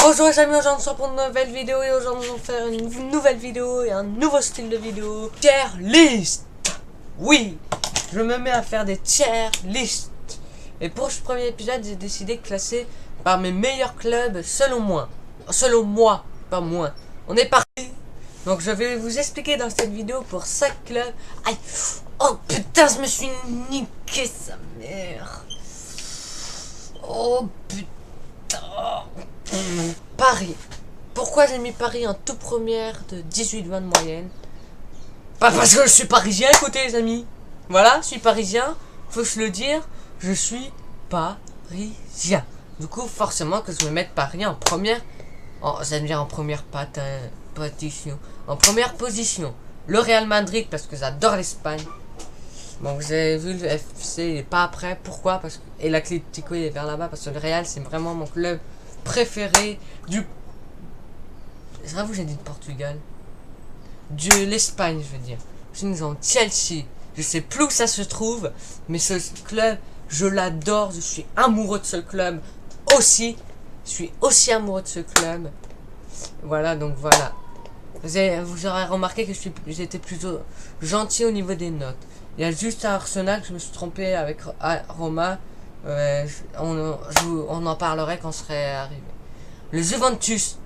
Bonjour les amis, aujourd'hui on se retrouve pour une nouvelle vidéo et aujourd'hui on va faire une nouvelle vidéo et un nouveau style de vidéo. Tier list. Oui, je me mets à faire des tier list. Et pour ce premier épisode, j'ai décidé de classer par mes meilleurs clubs selon moi. Selon moi, pas moins. On est parti. Donc je vais vous expliquer dans cette vidéo pour 5 clubs. Aïe. Oh putain, je me suis niqué sa mère. Oh putain. Paris. Pourquoi j'ai mis Paris en tout première de 18-20 de moyenne? Pas parce que je suis parisien, écoutez les amis. Voilà, je suis parisien. Faut se le dire, je suis parisien. Du coup, forcément que je vais mettre Paris en première. Oh, ça veut dire en première position. En première position. Le Real Madrid parce que j'adore l'Espagne. Bon, vous avez vu le FC, il est pas après. Pourquoi? Parce que et l'Atlético il est vers là-bas parce que le Real c'est vraiment mon club préféré du. C'est vrai, vous j'ai dit de Portugal. De l'Espagne, je veux dire. Nous avons Chelsea. Je sais plus où ça se trouve, mais ce club, je l'adore. Je suis amoureux de ce club aussi. Je suis aussi amoureux de ce club. Voilà, donc voilà. Vous aurez remarqué que j'étais plutôt gentil au niveau des notes. Il y a juste à Arsenal que je me suis trompé avec Roma. On en parlerait quand on serait arrivé. Le Juventus.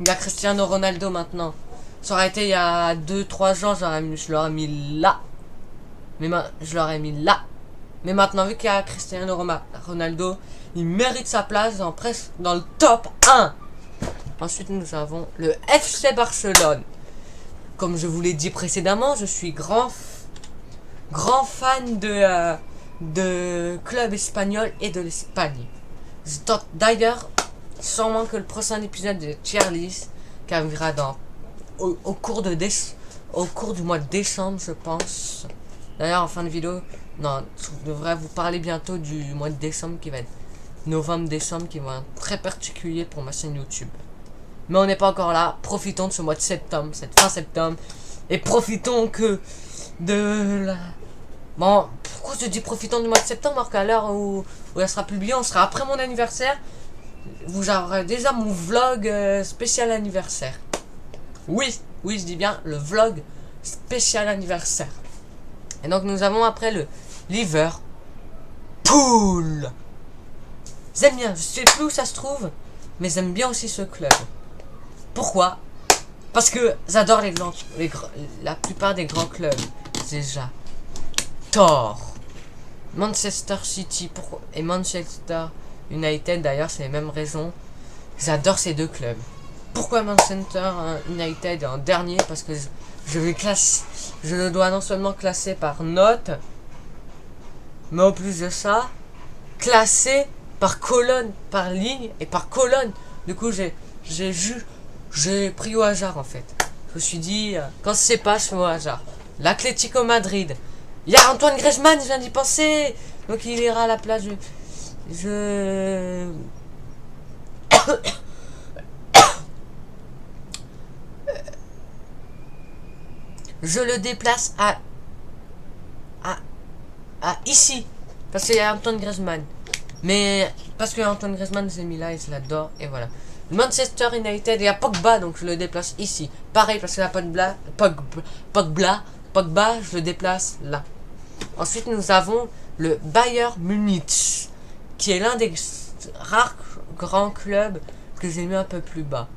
Il y a Cristiano Ronaldo maintenant. Ça aurait été il y a 2-3 ans, je l'aurais mis là. Mais je l'aurais mis là. Mais maintenant, vu qu'il y a Cristiano Ronaldo, il mérite sa place presque dans le top 1. Ensuite, nous avons le FC Barcelone. Comme je vous l'ai dit précédemment, je suis grand fan de club espagnol et de l'Espagne. D'ailleurs, sûrement que le prochain épisode de Tier List qui arrivera au cours du mois de décembre, je pense. D'ailleurs, en fin de vidéo, non, je devrais vous parler bientôt du mois de décembre qui va être novembre-décembre, qui va être très particulier pour ma chaîne YouTube. Mais on n'est pas encore là. Profitons de ce mois de septembre, cette fin septembre, et profitons que de la. Bon, pourquoi je dis profitons du mois de septembre alors qu'à l'heure où elle sera publiée, on sera après mon anniversaire. Vous aurez déjà mon vlog spécial anniversaire. Oui, je dis bien le vlog spécial anniversaire. Et donc nous avons après le Liverpool. J'aime bien, je sais plus où ça se trouve, mais j'aime bien aussi ce club. Pourquoi? Parce que j'adore la plupart des grands clubs. Déjà. Thor. Manchester City et Manchester United, d'ailleurs, c'est les mêmes raisons. J'adore ces deux clubs. Pourquoi Manchester United est en dernier? Parce que je le dois non seulement classer par note, mais en plus de ça, classer par colonne, par ligne et par colonne. Du coup, j'ai pris au hasard en fait. Je me suis dit, quand je sais pas, je fais au hasard. L'Atlético Madrid. Il y a Antoine Griezmann, je viens d'y penser. Donc il ira à la place. Je le déplace à ici. Parce qu'il y a Antoine Griezmann. Mais parce que Antoine Griezmann, j'ai mis là et je l'adore. Et voilà. Manchester United, il y a Pogba, donc je le déplace ici. Pareil, parce que la Pogba, je le déplace là. Ensuite, nous avons le Bayern Munich, qui est l'un des rares grands clubs que j'ai mis un peu plus bas.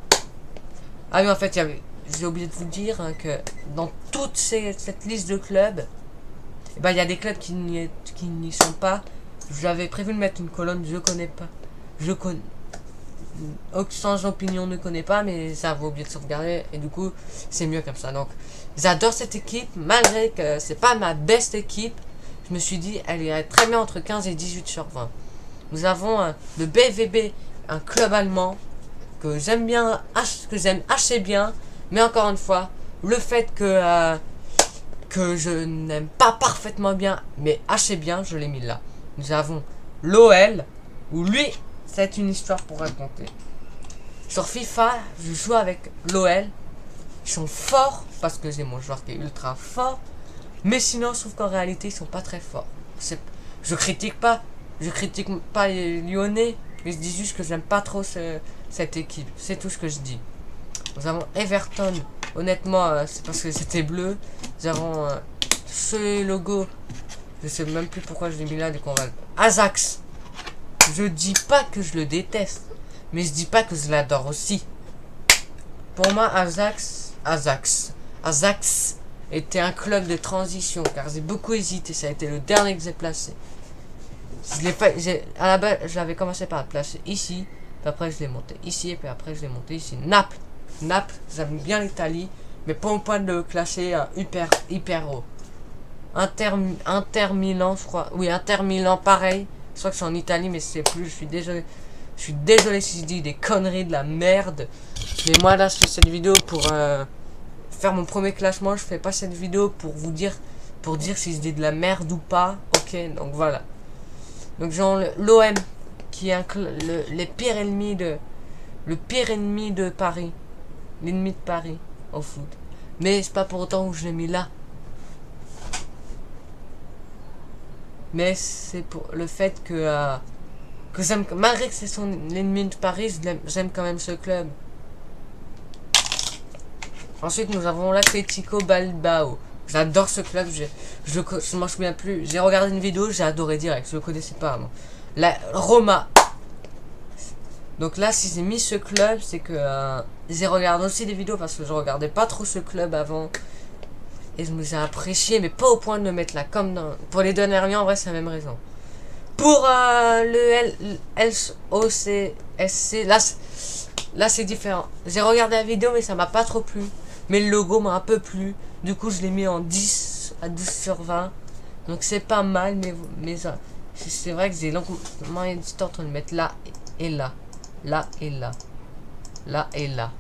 Ah oui, en fait, j'ai oublié de vous dire que dans toute cette liste de clubs, il y a des clubs qui n'y sont pas. J'avais prévu de mettre une colonne, je connais pas. Sans opinion ne connaît pas, mais ça vaut oublier de sauvegarder et du coup c'est mieux comme ça. Donc j'adore cette équipe malgré que c'est pas ma best équipe. Je me suis dit elle irait très bien entre 15 et 18 sur 20. Nous avons le BVB, un club allemand que j'aime bien, que j'aime assez bien, mais encore une fois le fait que je n'aime pas parfaitement bien mais assez bien, je l'ai mis là. Nous avons l'OL où lui c'est une histoire pour raconter. Sur FIFA, je joue avec l'OL. Ils sont forts parce que c'est mon joueur qui est ultra fort. Mais sinon, je trouve qu'en réalité, ils sont pas très forts. Je critique pas les Lyonnais. Mais je dis juste que j'aime pas trop cette équipe. C'est tout ce que je dis. Nous avons Everton. Honnêtement, c'est parce que c'était bleu. Nous avons ce logo. Je sais même plus pourquoi je l'ai mis là. Du coup, on va... Ajax. Je dis pas que je le déteste. Mais je dis pas que je l'adore aussi. Pour moi, Ajax était un club de transition. Car j'ai beaucoup hésité. Ça a été le dernier que j'ai placé. Je l'ai pas, à la base, j'avais commencé par le placer ici. Puis après, je l'ai monté ici. Et puis après, je l'ai monté ici. Naples. Naples, j'aime bien l'Italie. Mais pas au point de le classer hyper haut. Inter Milan, je crois. Oui, Inter Milan, pareil. Je crois que c'est en Italie, mais c'est plus. Je suis désolé. Je suis désolé si je dis des conneries de la merde. Mais moi, là, je fais cette vidéo pour faire mon premier classement. Je fais pas cette vidéo pour vous dire. Pour dire si je dis de la merde ou pas. Ok, donc voilà. Donc, genre, l'OM, qui est le pire ennemi de. Le pire ennemi de Paris. L'ennemi de Paris au foot. Mais c'est pas pour autant où je l'ai mis là. Mais c'est pour le fait que j'aime, malgré que c'est l'ennemi de Paris, j'aime quand même ce club. Ensuite, nous avons l'Atlético Bilbao. J'adore ce club. Je m'en souviens plus. J'ai regardé une vidéo, j'ai adoré direct. Je le connaissais pas avant. La Roma. Donc là, si j'ai mis ce club, c'est que j'ai regardé aussi des vidéos parce que je regardais pas trop ce club avant. Et je me suis apprécié, mais pas au point de le mettre là. Comme dans... Pour les deux derniers, en vrai, c'est la même raison. Pour le LOCSC, là c'est différent. J'ai regardé la vidéo, mais ça m'a pas trop plu. Mais le logo m'a un peu plu. Du coup, je l'ai mis en 10 à 12 sur 20. Donc c'est pas mal, mais c'est vrai que j'ai longuement hésité entre le mettre là et là. Là et là. Là et là.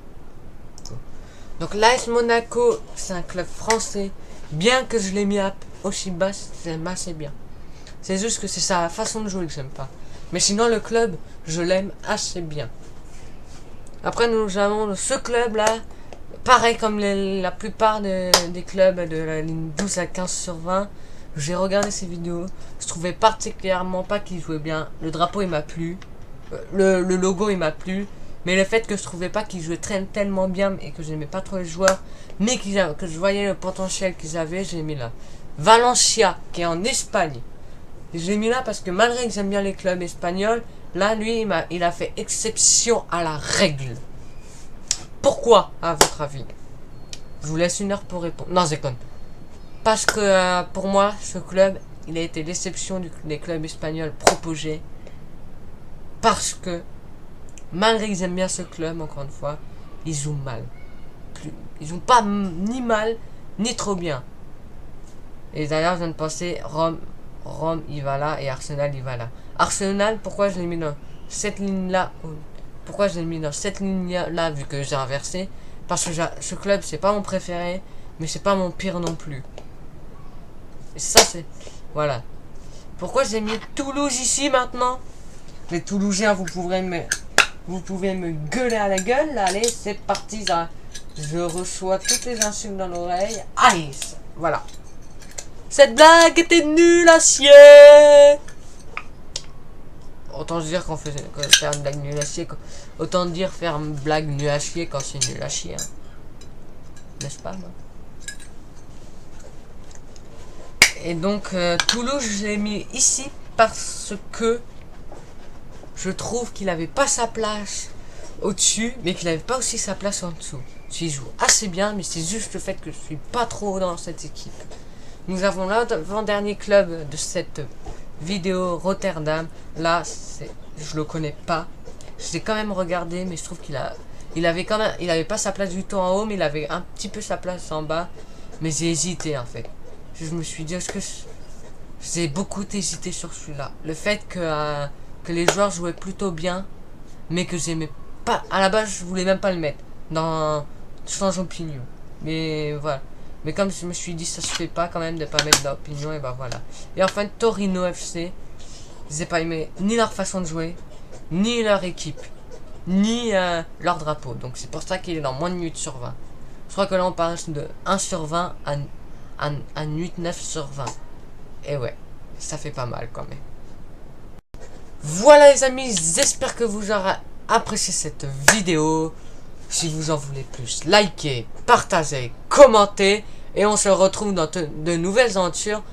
Donc l'AS Monaco, c'est un club français. Bien que je l'ai mis aussi bas, j'aime assez bien. C'est juste que c'est sa façon de jouer que j'aime pas. Mais sinon le club, je l'aime assez bien. Après nous avons ce club là. Pareil comme la plupart des clubs de la ligne 12 à 15 sur 20. J'ai regardé ces vidéos. Je trouvais particulièrement pas qu'il jouait bien. Le drapeau il m'a plu. Le logo il m'a plu. Mais le fait que je trouvais pas qu'ils jouaient tellement bien et que j'aimais pas trop les joueurs, mais que je voyais le potentiel qu'ils avaient, j'ai mis là. Valencia, qui est en Espagne. J'ai mis là parce que malgré que j'aime bien les clubs espagnols, là, lui, il a fait exception à la règle. Pourquoi, à votre avis? Je vous laisse une heure pour répondre. Non, c'est con. Parce que pour moi, ce club, il a été l'exception des clubs espagnols proposés. Parce que malgré qu'ils aiment bien ce club, encore une fois, ils jouent mal. Ils jouent pas ni mal, ni trop bien. Et d'ailleurs, je viens de penser, Rome, il va là, et Arsenal, il va là. Arsenal, pourquoi je l'ai mis dans cette ligne-là? Pourquoi je l'ai mis dans cette ligne-là, vu que j'ai inversé? Parce que ce club, c'est pas mon préféré, mais c'est pas mon pire non plus. Et ça, c'est... Voilà. Pourquoi j'ai mis Toulouse ici, maintenant? Les Toulousains, vous pouvez me gueuler à la gueule. Allez, c'est parti. Ça. Je reçois toutes les insultes dans l'oreille. Allez, voilà. Cette blague était nulle à chier. Autant dire qu'on faisait faire une blague nulle à chier. Autant dire faire une blague nulle à chier quand c'est nul à chier. Hein. N'est-ce pas, moi? Et donc, Toulouse, je l'ai mis ici parce que je trouve qu'il avait pas sa place au-dessus, mais qu'il avait pas aussi sa place en dessous. Il joue assez bien, mais c'est juste le fait que je suis pas trop dans cette équipe. Nous avons l'avant-dernier club de cette vidéo, Rotterdam. Là, je le connais pas. Je l'ai quand même regardé, mais je trouve il avait pas sa place du tout en haut, mais il avait un petit peu sa place en bas. Mais j'ai hésité en fait. Je me suis dit, est-ce que j'ai beaucoup hésité sur celui-là. Le fait que les joueurs jouaient plutôt bien, mais que j'aimais pas. À la base, je voulais même pas le mettre sans opinion. Mais voilà. Mais comme je me suis dit, ça se fait pas quand même de pas mettre d'opinion, et bah voilà. Et enfin, Torino FC, j'ai pas aimé ni leur façon de jouer, ni leur équipe, ni leur drapeau. Donc c'est pour ça qu'il est dans moins de 8 sur 20. Je crois que là on passe de 1 sur 20 à 8, 9 sur 20. Et ouais, ça fait pas mal quand même. Voilà les amis, j'espère que vous aurez apprécié cette vidéo. Si vous en voulez plus, likez, partagez, commentez. Et on se retrouve dans de nouvelles aventures.